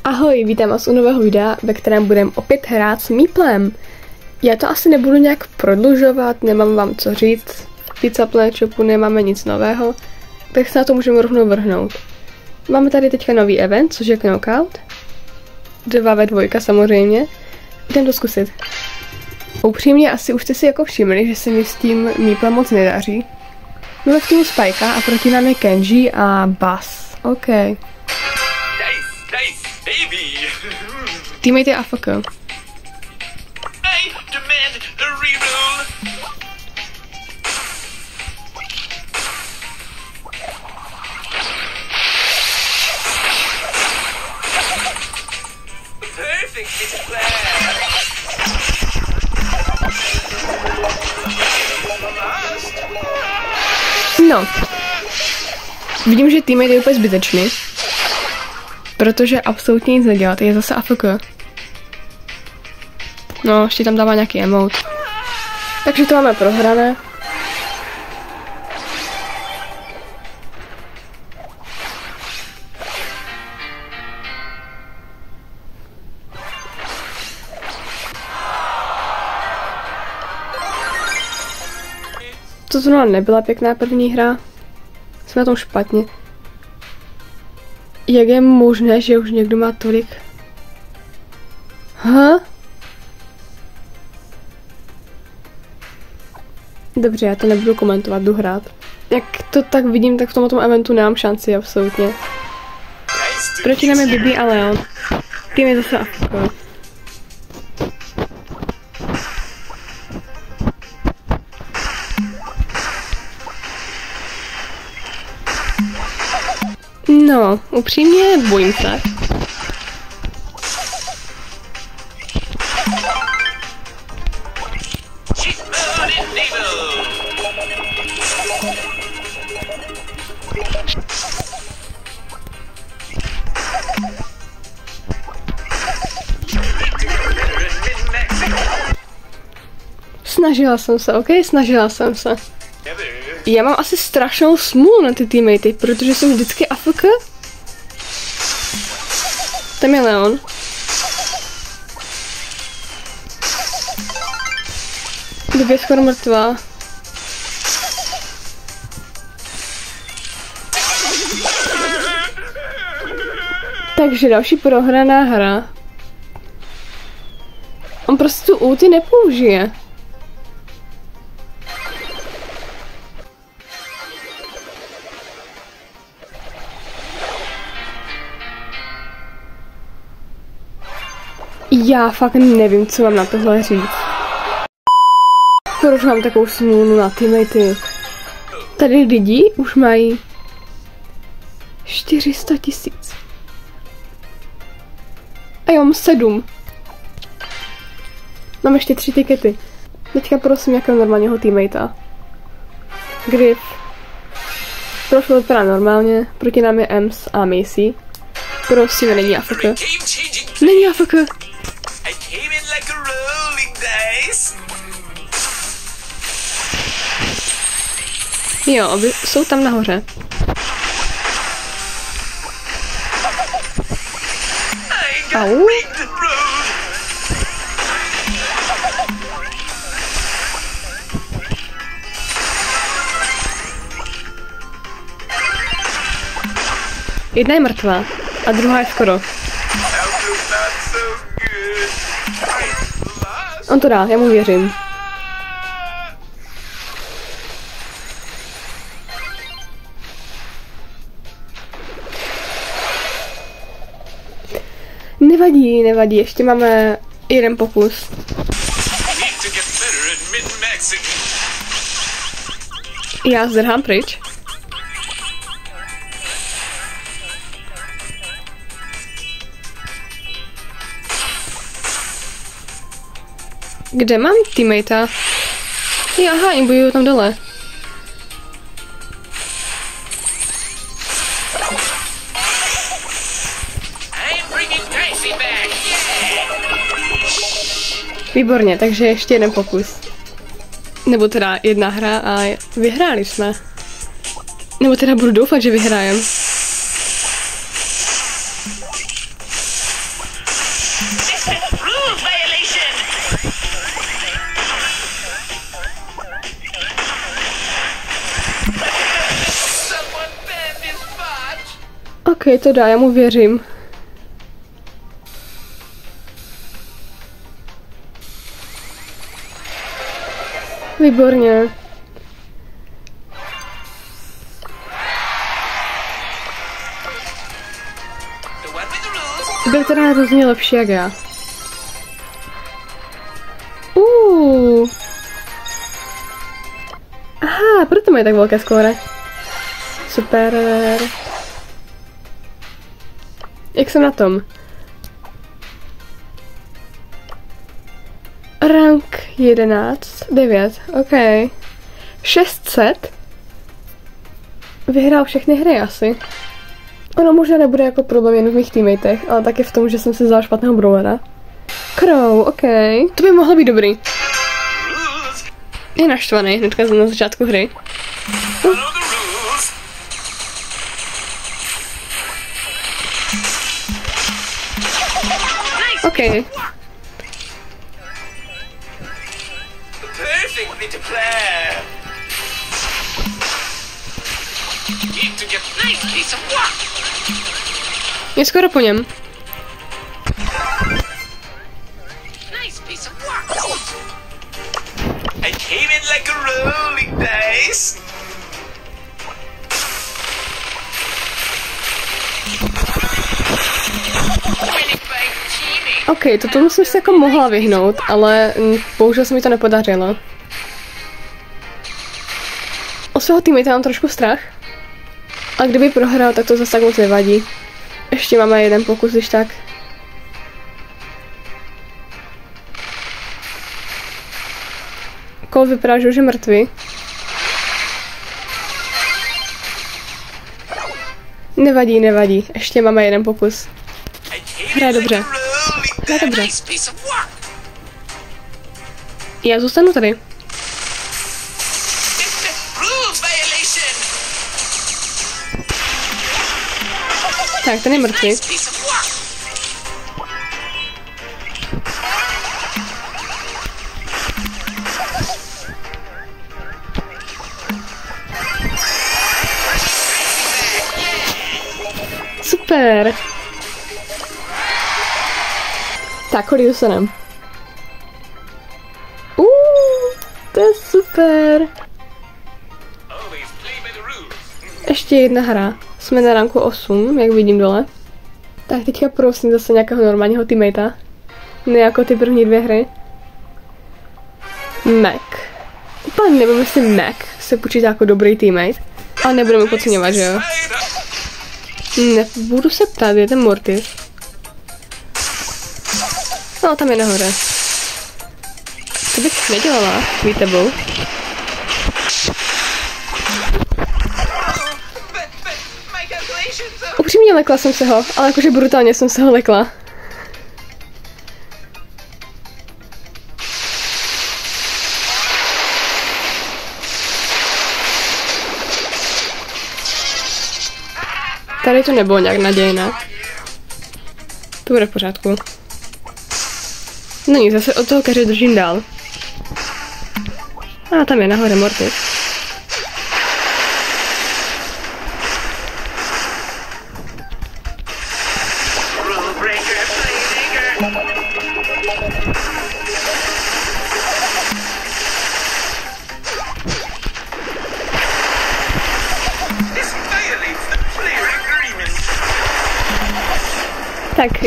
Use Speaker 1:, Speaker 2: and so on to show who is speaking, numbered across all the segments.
Speaker 1: Ahoj, vítám vás u nového videa, ve kterém budeme opět hrát s Meeplem. Já to asi nebudu nějak prodlužovat, nemám vám co říct. V Pizza Planet Shopu nemáme nic nového, tak se na to můžeme rovnou vrhnout. Máme tady teďka nový event, což je Knockout. 2 ve 2 samozřejmě. Jdem to zkusit. Upřímně asi už jste si jako všimli, že se mi s tím Meeplem moc nedaří. Máme v týmu Spikea a proti nám je Kenji a Buzz. OK. Teammate je AFK. No. Vidím, že teammate je úplně zbytečný. Protože absolutně nic nedělá, je zase AFK. No, ještě tam dává nějaký emote. Takže to máme prohrané. To zrovna nebyla pěkná první hra. Jsme na tom špatně. Jak je možné, že už někdo má tolik? Dobře, já to nebudu komentovat, jdu hrát. Jak to tak vidím, tak v tomto eventu nemám šanci, absolutně. Proti nám je Bibi a Leon. Tým je zase AFK. No, upřímně bojím se. Snažila jsem se, OK? Snažila jsem se. Já mám asi strašnou smůlu na ty teammatey, protože jsem vždycky AFK. Tam je Leon. Bibi je skoro mrtvá. Takže další prohraná hra. On prostě tu ulti nepoužije. Já fakt nevím, co mám na tohle říct. Proč mám takovou smůlu na teammatey? Tady lidi už mají 400 000. A já mám 7. Mám ještě 3 tikety. Teďka prosím nějakého normálního teammatea. Griff. Prošlo vypadá normálně. Proti nám je Ems a Macy. Prosím, není AFK. Není AFK. Jo, jsou tam nahoře. Au. Jedna je mrtvá a druhá je skoro. On to dá, já mu věřím. Nevadí, nevadí, ještě máme jeden pokus. Já zdrhám pryč. Kde mám teammatea? Aha, jim bojují tam dole. Výborně, takže ještě jeden pokus. Nebo teda jedna hra a vyhráli jsme. Nebo teda budu doufat, že vyhrajem.
Speaker 2: Rules violation! Someone banned his fudge!
Speaker 1: OK, to dá, já mu věřím. Výborně. Byl teda hrozně lepší jak já. Aha, proto mají tak velké skóre. Super. Jak jsem na tom? Rank 11, 9, OK. 600. Vyhrál všechny hry asi. Ono možná nebude jako problém jen v mých teammatech, ale taky v tom, že jsem si vzal špatného brawlera. Crow, OK. To by mohlo být dobrý. Je naštvaný hnedka na začátku hry. OK. Je skoro po něm.
Speaker 2: I came in like a rolling dice.
Speaker 1: OK, tomu jsem se jako mohla vyhnout, ale bohužel se mi to nepodařilo. O svého týmita mám trošku strach. A kdyby prohrál, tak to zase tak moc nevadí. Ještě máme jeden pokus, když tak. Cole vypadá, že už je mrtvý. Nevadí, nevadí. Ještě máme jeden pokus. Hraje dobře. Hraje dobře. Já zůstanu tady. Tak, ten je mrtvý. Super. Tak, chodí dostanem. To je super. Ještě jedna hra. Jsme na ranku 8, jak vidím dole. Tak teďka prosím zase nějakého normálního teammatea. Ne jako ty první dvě hry. Mac. Úplně nevím, jestli Mac se počítá jako dobrý teammate. Ale nebudeme podceňovat, že jo? Nebudu se ptát, je ten Mortis. No, tam je nahoře. To bych nedělala, tebou. Upřímně lekla jsem se ho, ale jakože brutálně jsem se ho lekla. Tady to nebylo nějak nadějné. To bude v pořádku. No nic, zase od toho keře držím dál. A tam je nahoře Mortis. Tak,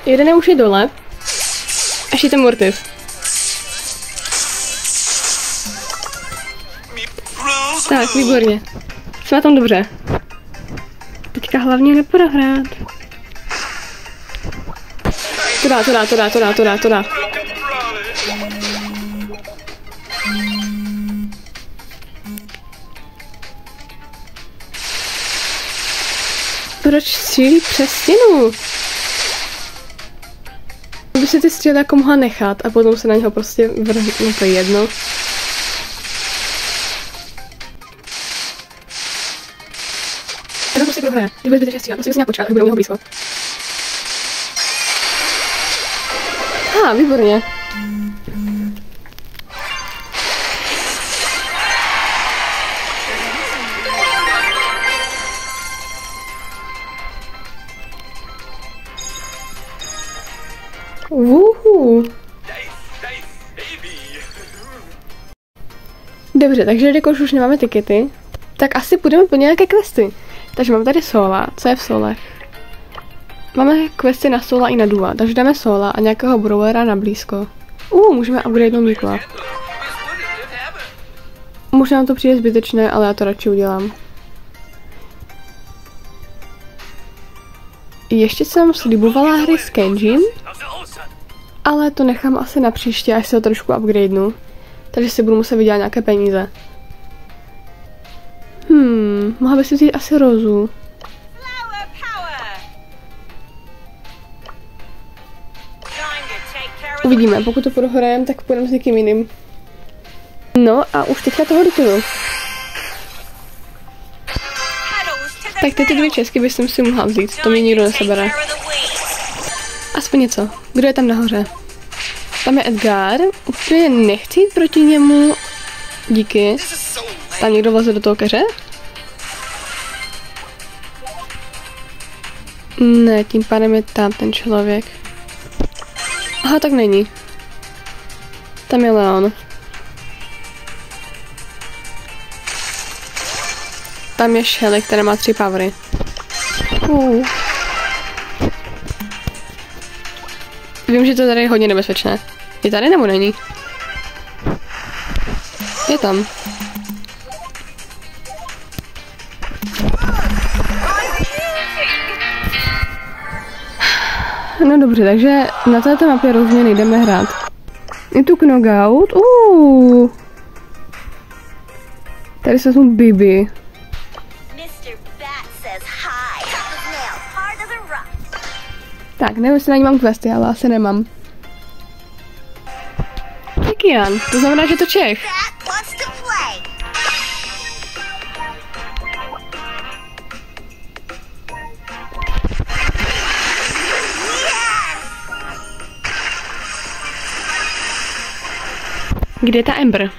Speaker 1: jeden už je dole. Ještě ten Mortis. Tak, výborně. Jsme na tom dobře. Teďka hlavně neprohrát. To dá. Proč střílí přes stěnu? By si ty stříly jako mohla nechat a potom se na něho prostě vrhnout, no to je jedno. To prostě prohraje. Když bude zbytečně střílet, musím si nějak počkat, až budou jeho blízko. Aha, výborně. Uhu. Dobře, takže jelikož už nemáme tikety, tak asi půjdeme po nějaké questy. Takže mám tady Sola. Co je v Solech? Máme questy na Sola i na Dua, takže dáme Sola a nějakého Brawlera na blízko. Můžeme upgradenout Mikla. Možná nám to přijde zbytečné, ale já to radši udělám. Ještě jsem slibovala hry s Kenjim, ale to nechám asi na příště, až se ho trošku upgradenu. Takže si budu muset vydělat nějaké peníze. Mohla by si vzít asi Rozu. Uvidíme, pokud to prohrajeme, tak půjdeme s někým jiným. No a už teďka toho dotuju. Tak ty 2 česky bych si mohla vzít, to mi nikdo nesebere. Aspoň něco. Kdo je tam nahoře? Tam je Edgar. Úplně nechci jít proti němu. Díky. Tam někdo vleze do toho keře? Ne, tím pádem je tam ten člověk. Aha, tak není. Tam je Leon. Tam je Shelly, která má 3 powery. Vím, že to tady je hodně nebezpečné. Je tady nebo není? Je tam. No dobře, takže na této mapě rozhodně nejdeme hrát. Je tu Knockout. Tady se vezmu Bibi. Tak, nevím, jestli na ní mám questy, ale asi nemám. Kian, to znamená, že to Čech. Kde je ta Ember?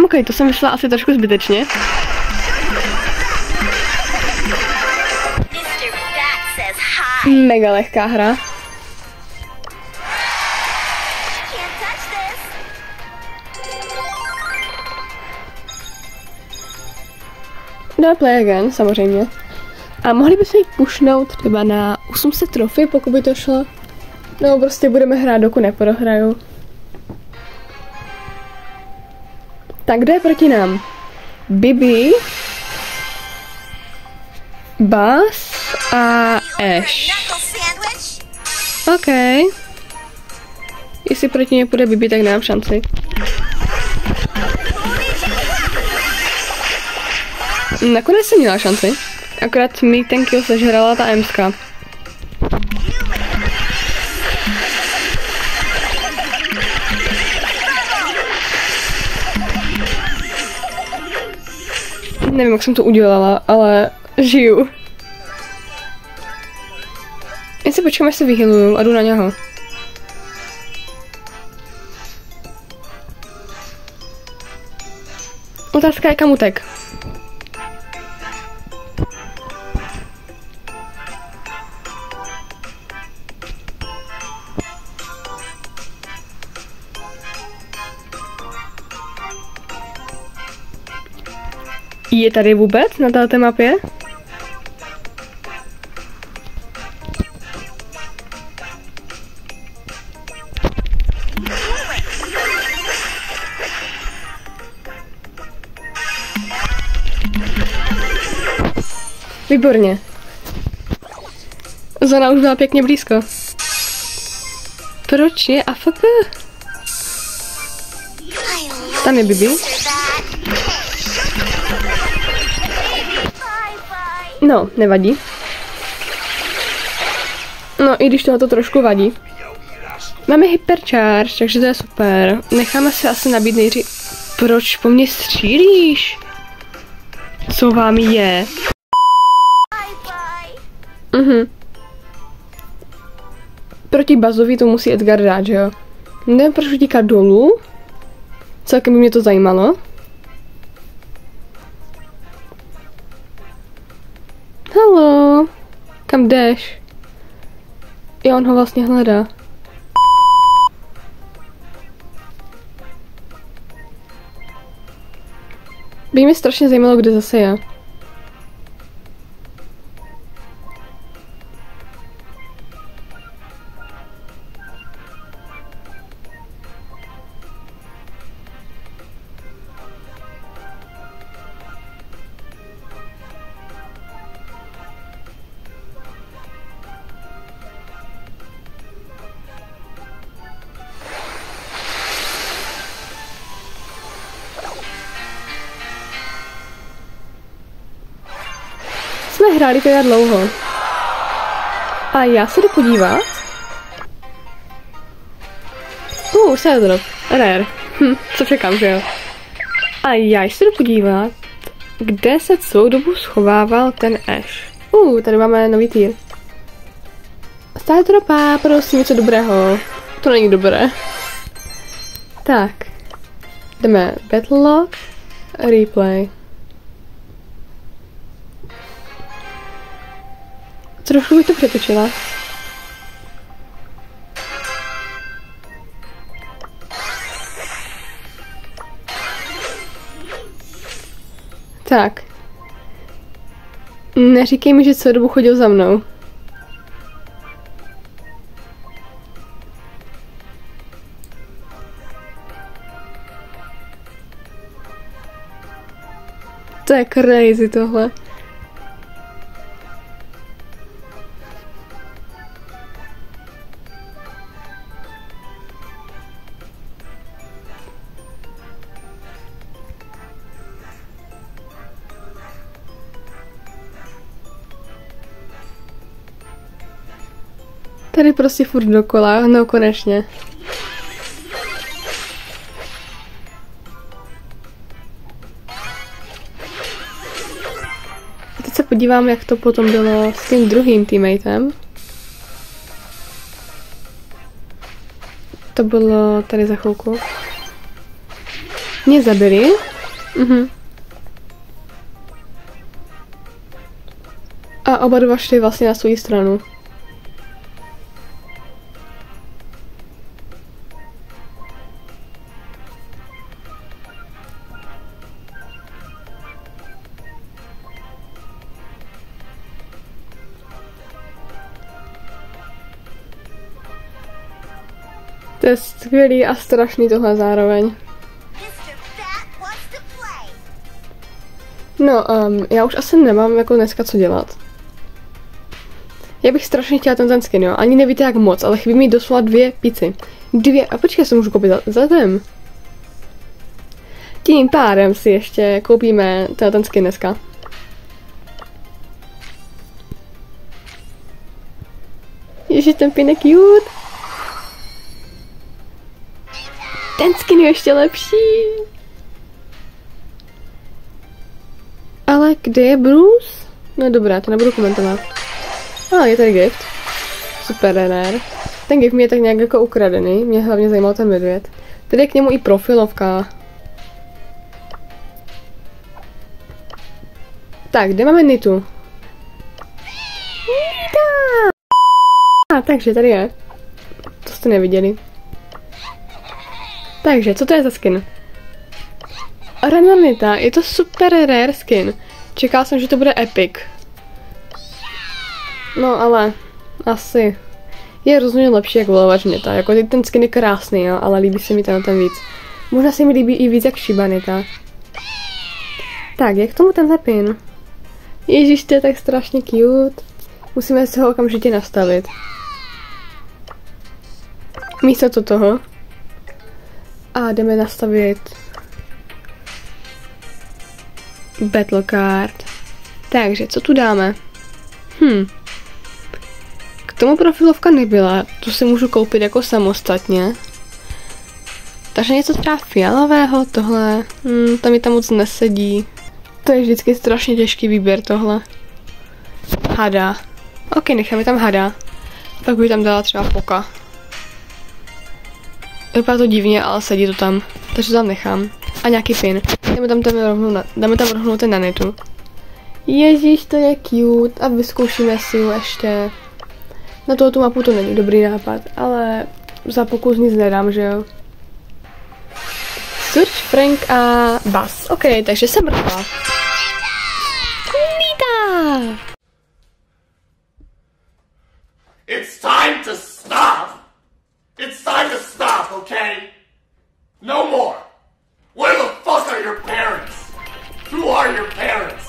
Speaker 1: Ok, to jsem myslela asi trošku zbytečně. Mega lehká hra. No, play again, samozřejmě. A mohli bychom jít pushnout třeba na 800 trofy, pokud by to šlo. No, prostě budeme hrát, dokud neprohraju. Tak kdo je proti nám? Bibi, Buzz a Ash. OK. Jestli proti něj půjde Bibi, tak nemám šanci. Nakonec jsem měla šanci. Akorát mi ten kill sežrala ta Emska. Nevím, jak jsem to udělala, ale žiju. Jen si počkám, až se vyhyluju a jdu na něho. Otázka je, kam utek. Je tady vůbec na této mapě? Výborně. Zóna už byla pěkně blízko. Proč je AFK? Tam je Bibi. No, nevadí. No, i když tohle to trošku vadí. Máme hypercharge, takže to je super. Necháme se asi nabít nejdřív. Proč po mně střílíš? Co vám je? Proti Buzzovi to musí Edgar dát, že jo? Nevím, proč utíká dolů. Celkem by mě to zajímalo. Haló. Kam jdeš? Jo, on ho vlastně hledá. By mě strašně zajímalo, kde zase je. Jsme hráli teda dlouho. A já se jdu podívat. Sardrop. Rare. Co čekám, že jo? A já se jdu podívat, kde se celou dobu schovával ten Ash. Tady máme nový týr. Stardropa, prosím, něco dobrého. To není dobré. Tak. Jdeme Battle Log. Replay. Trošku bych to přetočila. Tak. Neříkej mi, že celou dobu chodil za mnou. To je crazy tohle. Tady prostě furt dokola, no konečně. A teď se podívám, jak to potom bylo s tím druhým teammatem. To bylo tady za chvilku. Mě zabili. A oba dva šli vlastně na svou stranu. To je skvělý a strašný tohle zároveň. No, já už asi nemám jako dneska co dělat. Já bych strašně chtěla ten skin, jo. Ani nevíte jak moc, ale chybí mi doslova 2 pici. 2, a počkej, se můžu koupit za ten. Tím pádem si ještě koupíme ten skin dneska. Ježiš, ten pin je cute. Ten skin je ještě lepší. Ale kde je Bruce? No dobrá, to nebudu komentovat. Je tady gift. Super rare. Ten gift mi je tak nějak jako ukradený. Mě hlavně zajímal ten medvěd. Tady je k němu i profilovka. Tak, kde máme Nitu? Nita! Takže tady je. To jste neviděli. Takže, co to je za skin? Ranarnita, je to super rare skin. Čekal jsem, že to bude epic. No ale, asi. Je rozhodně lepší jak Volovač Nita. Jako ten skin je krásný, jo, ale líbí se mi ten víc. Možná se mi líbí i víc jak Shiba Nita. Tak, jak tomu tenhle pin? Ježíš, to je tak strašně cute. Musíme se ho okamžitě nastavit. Místo toho. A jdeme nastavit Battle Card. Takže, co tu dáme? K tomu profilovka nebyla, tu si můžu koupit jako samostatně. Takže něco třeba fialového, tohle, tam mi tam moc nesedí. To je vždycky strašně těžký výběr tohle. Hada. Ok, necháme tam hada. Pak bych tam dala třeba poka. Vypadá to divně, ale sedí to tam. Takže to tam nechám. A nějaký pin. Dáme tam rovnou ten Nanitu. Ježíš, to je cute. A vyzkoušíme si ho ještě. Na tu mapu to není dobrý nápad, ale za pokus nic nedám, že jo. Surge, Frank a Buzz. Ok, takže jsem mrtvá. Nita!
Speaker 3: It's time to stop! It's time to stop, okay? No more! Where the fuck are your parents? Who are your parents?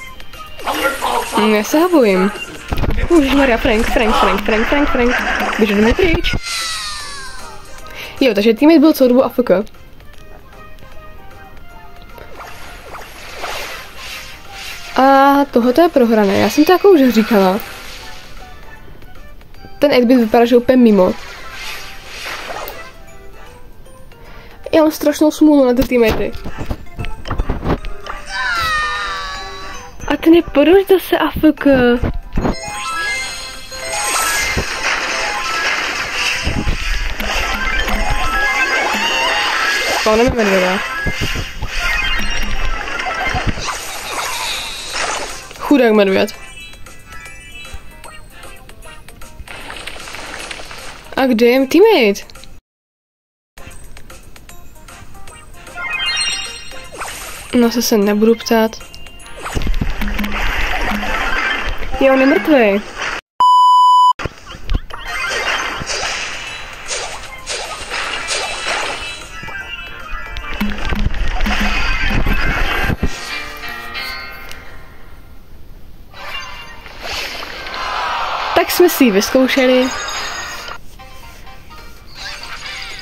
Speaker 3: I'm gonna call some...
Speaker 1: Já se ho bojím. Ježišmarja, Frank. Běž jdeme pryč. Jo, takže teammate byl celou dobu AFK. A tohle je prohrané, já jsem to jako už říkala. Ten 8-bit vypadá, že úplně mimo. Já mám strašnou smůlu na ty teammatey. A ten je proč zase AFK? Spawneme medvěda. Chudák medvěd. A kde je teammate? No se nebudu ptát. Je on je mrtvej. Tak jsme si ji vyzkoušeli.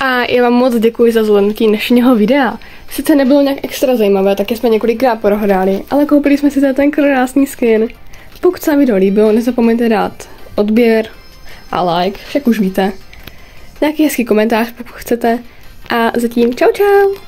Speaker 1: A já vám moc děkuji za zhlédnutí dnešního videa. Sice nebylo nějak extra zajímavé, taky jsme několikrát prohráli, ale koupili jsme si za ten krásný skin. Pokud se vám video líbilo, nezapomeňte dát odběr a like, však už víte. Nějaký hezký komentář, pokud chcete. A zatím čau čau!